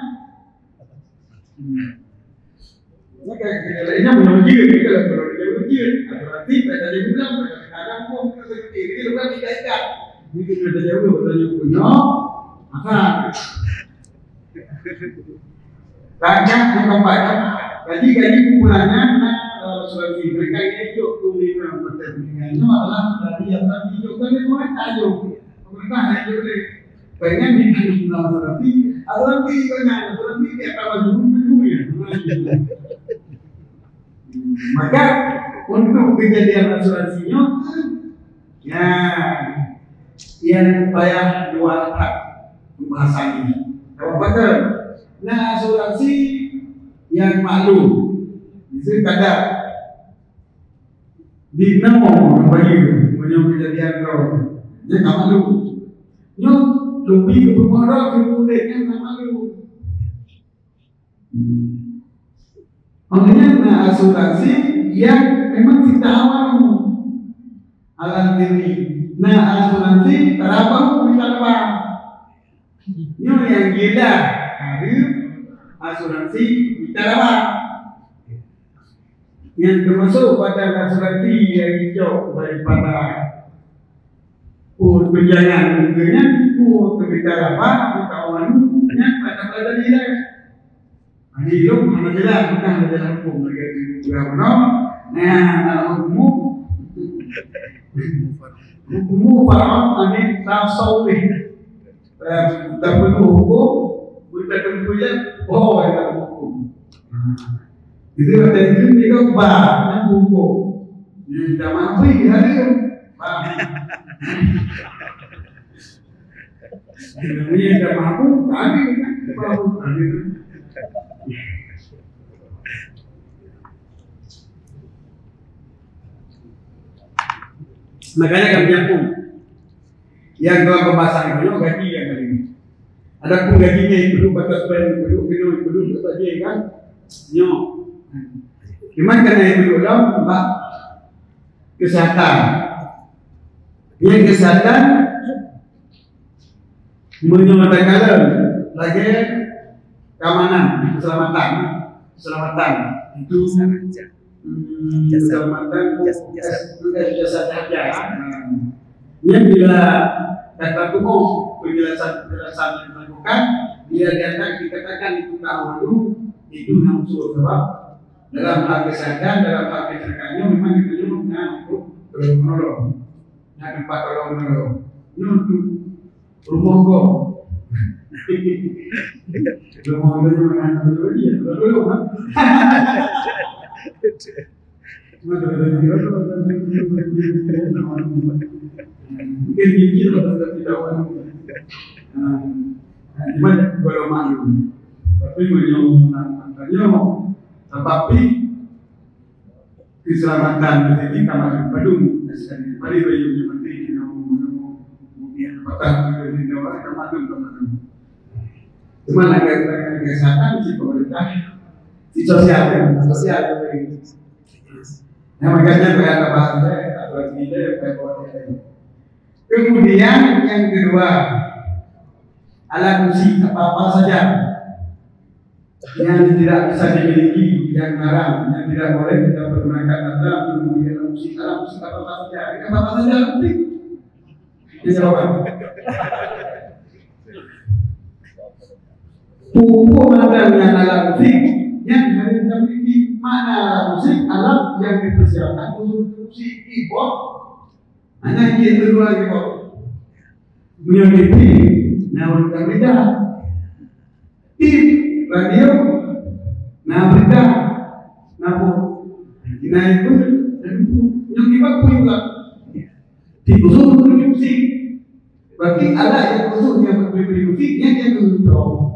ini kayak lainnya menuju kalau menuju asuransi pada dia bilang kadang pun seperti ini bukan dikaitkan ini kita jauh bertanya punya maka banyak dikembangkan gaji kumpulannya asuransi mereka ini itu tulisan pertandingannya adalah dari yang tadi itu kan itu aja pemerintah hanya boleh pengen bikin asuransi asuransi kayak apa dulu ya maka untuk kejadian asuransinya ya yang bayar dua hak pembahasannya apa betul. Nah, asuransi yang maklum, itu kadang di nomor bagi kejadian roh, dia tak maklum. Nyok lebih ke pemerintah kemudian tak maklum. Makanya asuransi yang memang kita awal alam diri. Nah, asuransi terapang kita lepas. Nyok yang gila. Asuransi bicara yang termasuk pada asuransi yang hijau daripada perjalanan mungkinnya kebicara kawan yang pada dia ada hidup mana jelas bukan ada dalam hukum mereka juga benar. Nah hukum para ini tahu tak perlu hukum kita kemudian dalam hukum. Itu ada yang juga banyak hukum. Yang tidak mampu hadir. Ini tidak mampu hadir. Makanya kami nyambung. Yang dalam pembahasan itu gaji yang kali ini. Ada pun gajinya itu batas belum saja kan? Nyo. Gimana karena itu dalam Pak kesehatan. Yang kesehatan menyelamatkan lagi keamanan, keselamatan itu keselamatan jasa saja. Yang bila kata umum penjelasan yang dilakukan dia dikatakan itu kawalu itu nampur sebab dalam hal kesehatan dalam hal kecerdasannya memang itu untuk menolong tempat menolong untuk rumah kok rumah dengan dia dulu mungkin dikit atau tidak gimana kalau maklum tapi menyumbang katanya tetapi keselamatan ini kamar Badung sekali pada bayunya menteri kemudian apakah di dalam kamar cuma agak kesehatan si pemerintah si sosial yang makanya kayak bahasa atau tidak kayak kemudian yang kedua alat musik apa saja yang tidak bisa dimiliki, yang haram, yang tidak boleh kita pergunakan alat kemudian musik apa saja, apa saja musik. Jawaban. Pupuk ada yang alat musik yang harus kita miliki, mana alat musik, alat yang dipersiapkan untuk musik keyboard. Hanya itu dua keyboard. Menyelipi, nah berita, TV, radio, nah berita, nah itu yang dipakai juga dikhusus untuk musik. Berarti ada yang khusus yang berbeda musiknya yang dulu.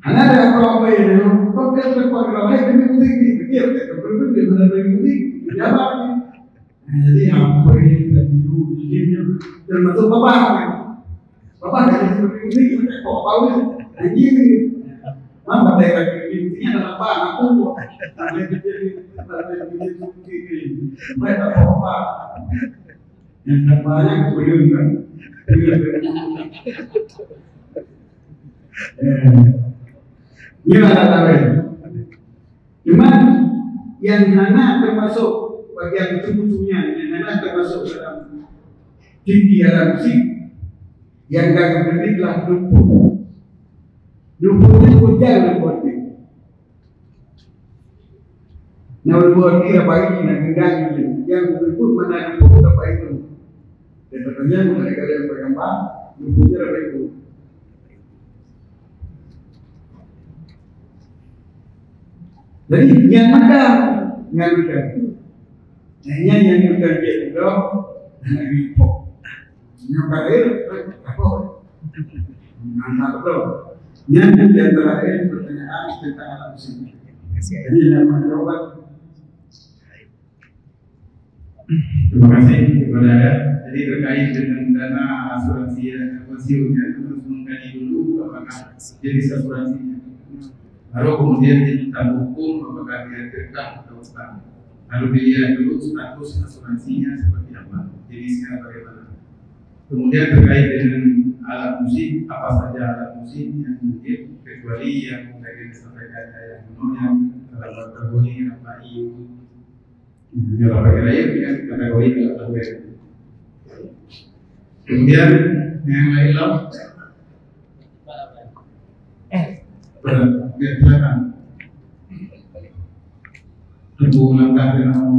Ada apa yang proses berpengalaman dengan musik ini, berbeda dengan musik, apa? Jadi apa ini tadi termasuk bapak dari seperti musik kok tahu anjing mama dari musiknya adalah apa aku mereka apa yang banyak belum kan ini ada tahu cuman yang hana termasuk bagian musuh-musuhnya yang hana termasuk dalam tinggi dalam musik yang kami beri adalah lumpur. Lumpurnya hujan lumpurnya. Nah lumpur ini apa ini? Nah gendang ini. Yang lumpur mana lumpur apa itu? Dan tentunya mereka yang berkembang lumpurnya apa itu? Jadi yang ada, yang ada. Hanya yang ada itu anak lumpur. Yang terakhir apa? Mantap betul. Yang terakhir pertanyaan tentang alat musik. Jadi yang menjawab. Terima kasih kepada Anda. Jadi terkait dengan dana asuransi pensiunnya harus mengkaji dulu apakah jenis asuransinya. Baru kemudian diminta hukum apakah dia terkah atau bukan. Lalu dilihat dulu status asuransinya seperti apa, jenisnya bagaimana. Kemudian terkait dengan alat musik, apa saja alat musik yang mungkin kecuali yang tadi disampaikan yang yang kategori apa itu, ya kira-kira kan kategori alat musik. Kemudian yang lain lah, silakan. Ibu langkah dengan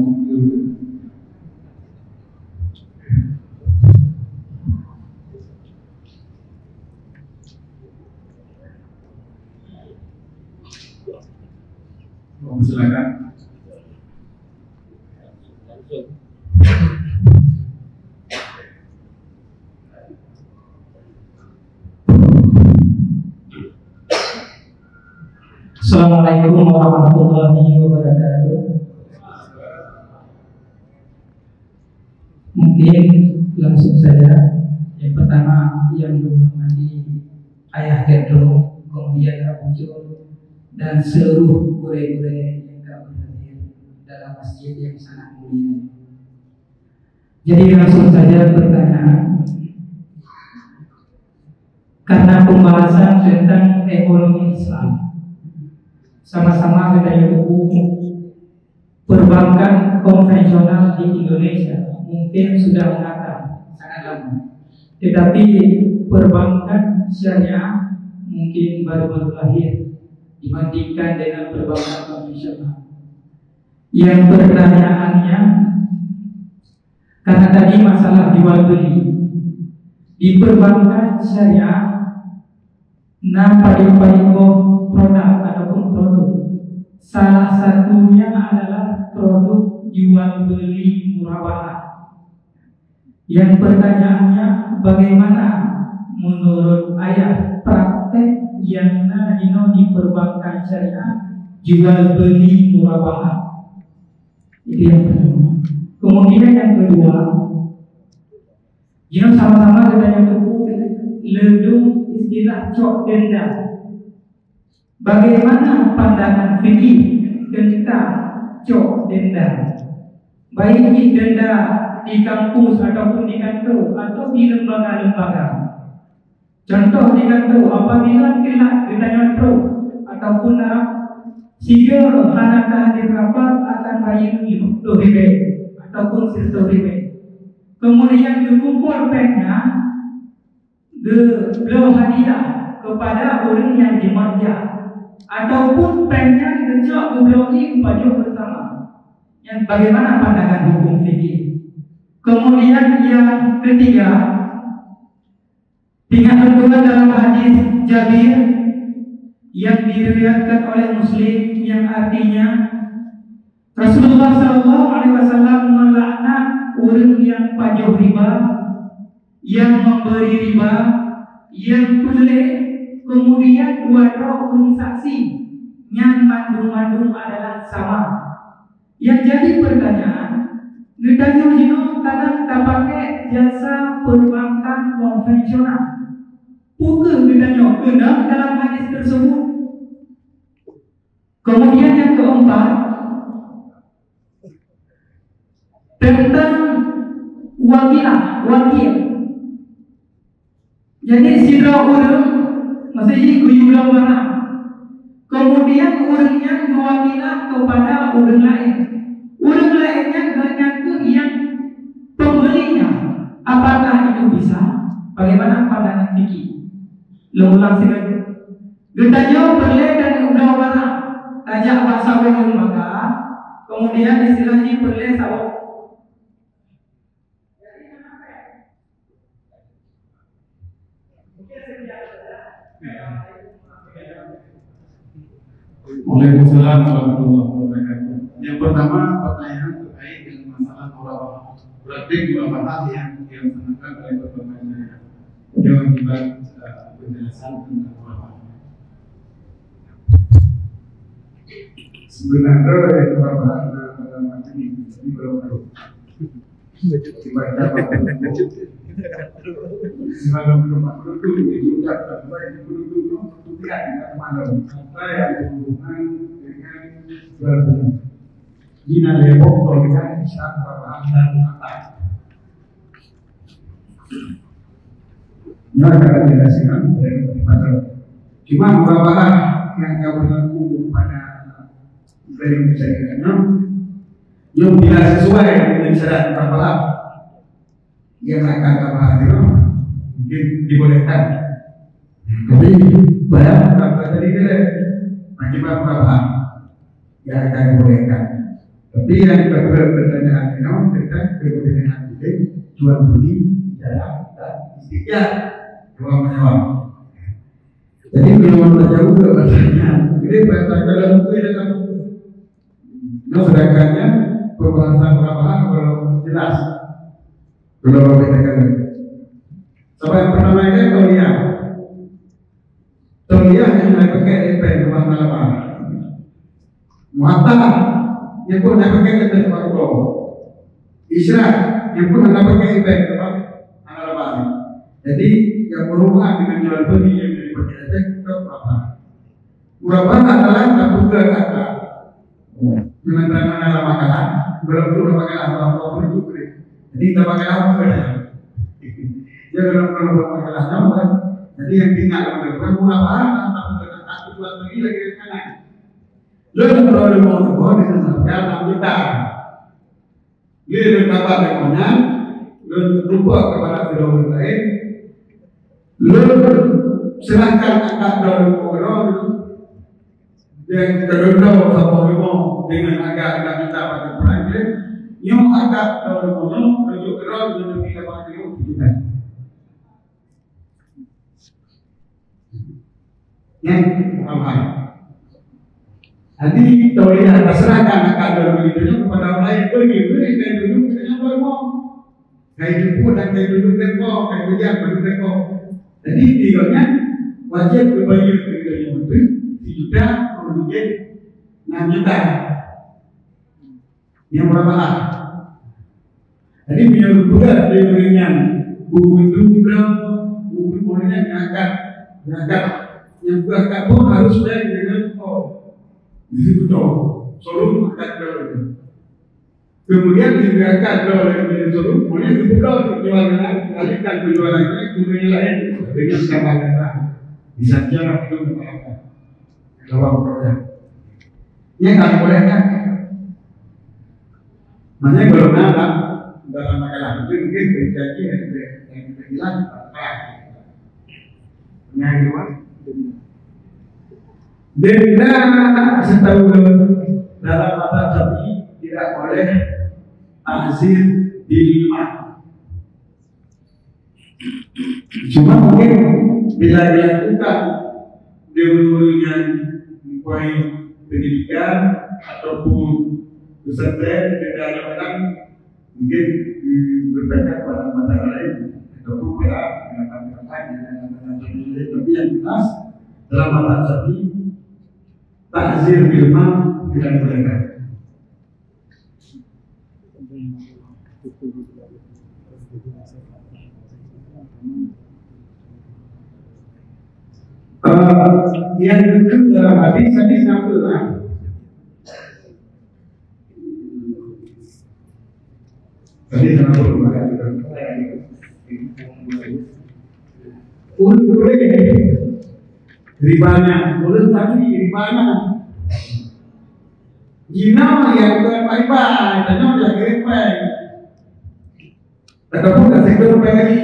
silakan. Assalamualaikum warahmatullahi wabarakatuh. Mungkin langsung saja. Yang pertama yang menghormati Ayah Gedro, kemudian Abu Jul, dan seluruh guru-guru yang berhadir dalam masjid yang sangat mulia. Jadi langsung saja pertanyaan. Karena pembahasan tentang ekonomi Islam, sama-sama kita buku perbankan konvensional di Indonesia mungkin sudah mengakar sangat lama, tetapi perbankan syariah mungkin baru-baru lahir dibandingkan dengan perbankan konvensional. Yang pertanyaannya, karena tadi masalah jual beli di perbankan syariah, paling produk ataupun produk, salah satunya adalah produk jual beli murabahah. Yang pertanyaannya, bagaimana menurut ayah praktek yang dino di perbankan syariah jual beli murabahah. Itu yang pertama. Kemudian yang kedua, jino sama-sama katanya tuku ledung istilah cok denda. Bagaimana pandangan fikih tentang cok denda? Baik denda di kampus ataupun di kantor atau di lembaga-lembaga. Contoh di kantor, apabila kita pro ataupun siga anak hadir rapat akan bayar RM50 ataupun RM100. Kemudian dikumpul pennya belum hadiah kepada orang yang dimaja ataupun pennya kejak dibloki pajak bersama. Yang bagaimana pandangan hukum fikih? Kemudian yang ketiga, tinggal tertulis dalam hadis Jabir yang diriwayatkan oleh Muslim yang artinya Rasulullah SAW melaknat orang yang pajuh riba, yang memberi riba, yang pelik, kemudian dua orang saksi yang mandung-mandung adalah sama. Yang jadi pertanyaan, kita jino kadang tak pakai jasa perbankan konvensional. Bukan kita kena dalam hadis tersebut. Kemudian yang keempat, tentang wakil. Jadi sidra orang masih guyulah barang. Kemudian orangnya mewakilah kepada orang lain. Orang lainnya ternyata yang pembelinya. Apakah itu bisa? Bagaimana pandangan fikih? Ulang sekali. Getanya boleh dan udah barang. Tajak bahasa orang maka. Kemudian istilahnya boleh sawak. Waalaikumsalam warahmatullahi wabarakatuh. Yang pertama pertanyaan terkait dengan masalah murabahah. Berarti dua hal yang dilaksanakan oleh perbankan syariah. Kewajiban penjelasan tentang murabahah. Sebenarnya murabahah dalam arti ini belum tahu. Dibaca semalam belum itu diucapkan baik itu tidak malam apa yang berhubungan dengan berbunyi. Jina lepok kalau kita bisa murabahah dan mata. Ini akan dijelaskan pada. Cuma murabahah yang berlaku pada dari misalnya yang tidak sesuai dengan syarat murabahah yang akan tambah itu mungkin dibolehkan. Tapi banyak tadi kita akibat murabahah yang akan dibolehkan. Tapi yang pertanyaan ini tentang kepentingan itu jual beli jalan dan istiqyah dua menyewa. Jadi kalau jauh ke bahasanya, ini bahasa dalam buku ini dalam buku. Nah sedangkannya pembahasan murabahah kalau jelas. Belum bedakan. Sebab yang pertama ini tauliah. Tauliah yang dipakai di rumah malabah. Muattah yang pun dipakai di tempat umum. Isyraq yang pun dipakai di tempat malabah. Jadi yang berhubungan dengan jual beli yang dipakai di tempat murabahah. Murabahah adalah tabungan kata. Dengan tangan makanan, belum perlu makanan apa-apa itu. Jadi kita pakai apa saja. Dia kalau pakai apa? Jadi yang tinggal dengan murabahah atau dengan satu buat lagi ke kanan. Lalu kalau mau berbuat dengan sahaja kita. Dia berkata dengan lalu lupa kepada orang lain. Lalu serahkan angkat dalam orang yang kedua sama dengan agak kita pada perangai. Yung agak kalau ngomong rujuk kerol dengan kita pakai kita. Yang ramai. Nanti tauliah terserahkan akan berbegitunya kepada orang lain pergi kayak dulu kita ngomong kayak dulu dan kayak dulu tempo kayak bejat baru tempo. Jadi tiganya wajib berbayar kepada yang itu sejuta kemudian 6 juta yang berapa lah. Jadi menurut pula dari ringan buku itu buku mulanya ngangkat yang berangkat pun harus baik dengan distributor solo angkat dulu. Kemudian diangkat oleh solo mulanya dibuka untuk jualan, alihkan penjualannya ke dunia lain dengan tambah bisa jarak itu berapa dalam program. Ini tak boleh kan? Makanya kalau dalam makalah itu mungkin terjadi yang kita bilang yang kedua denda setahun dalam mata sapi tidak boleh azir dilima. Cuma mungkin bila dilakukan dulunya poin pendidikan ataupun pesantren di dalam mungkin berbeda pada mata lain ataupun pada mata lain, tapi yang jelas dalam mata sapi takzir bilma tidak dibolehkan. Yang kedua dalam hadis nama tadi kenapa boleh ribanya, boleh tapi ribanya jina yang riba, tanya yang riba ataupun tak sektor riba lagi.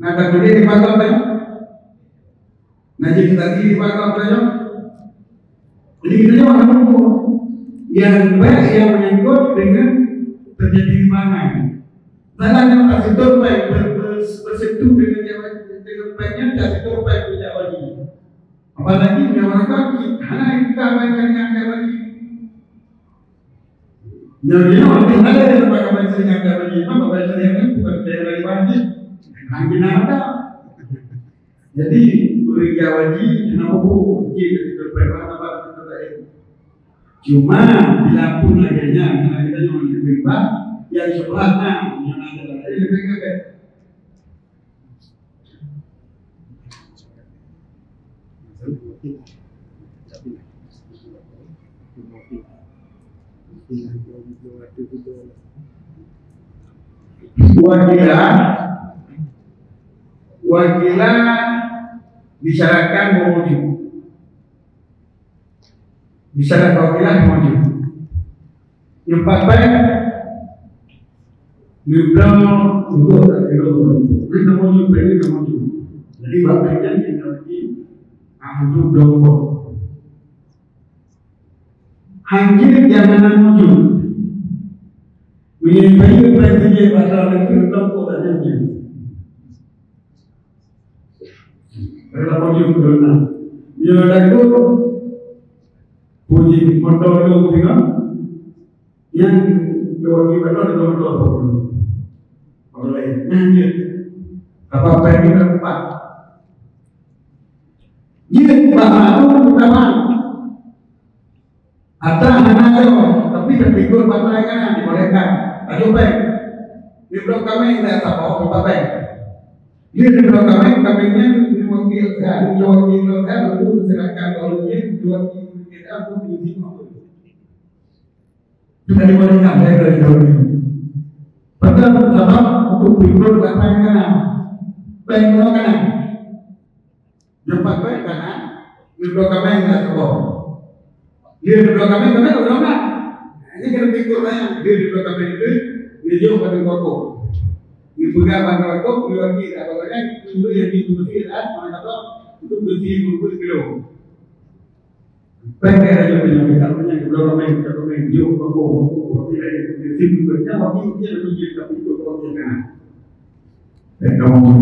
Nah kemudian dipakai apa? Najib tadi dipakai apa? Jadi kita jangan menunggu yang baik yang menyangkut dengan terjadi di mana. Salah yang tak sektor baik bersentuh dengan baiknya tak sektor baik punya wajib. Apalagi menjawab kaki, hanya kita baikkan yang wajib. Jadi orang ada yang pakai baik yang wajib, apa baik yang bukan dari wajib. Angin apa? Jadi beri wajib yang aku jadi berperan apa itu tadi. Cuma bila pun lagi kita cuma riba yang sebelahnya yang ada lagi lebih kecil. Wakilah disyaratkan mewujud. Disyarat wakilah mewujud. Yang baik Nibram untuk kita mewujud beri mewujud. Jadi bapaknya kita lagi untuk dongkok. Hangir jangan mewujud. Menyebabkan berarti pasal itu dongkok tak jadi. Kalau puji berdoa, dia lalu puji motor lu tengok, yang dua kita dua puluh, oleh nyanyi, apa yang kita lupa, dia baharu utama, ada anak tapi terpikir pakai kan dibolehkan, ayo baik, di blok kami tidak tahu apa baik, dia di blok kaminya wakil kan, wakil kan itu diserahkan oleh wakil kita pun disimpan. Sudah dibolehkan dari ini. Padahal sebab untuk pikir apa yang kanan, pengen kanan, jumpa baik kanan, duduk kami nggak tahu. Dia duduk kami tahu nggak? Ini kita pikirnya dia duduk kami itu dia jauh pada koko. Dipegang pada koko, dia lagi apa itu yang dibutuhkan mana tahu itu bersih 20 kilo. Pengen aja punya belum main kita main jauh koko tidak disimpannya waktu dia lebih jadi tapi itu kalau kita kamu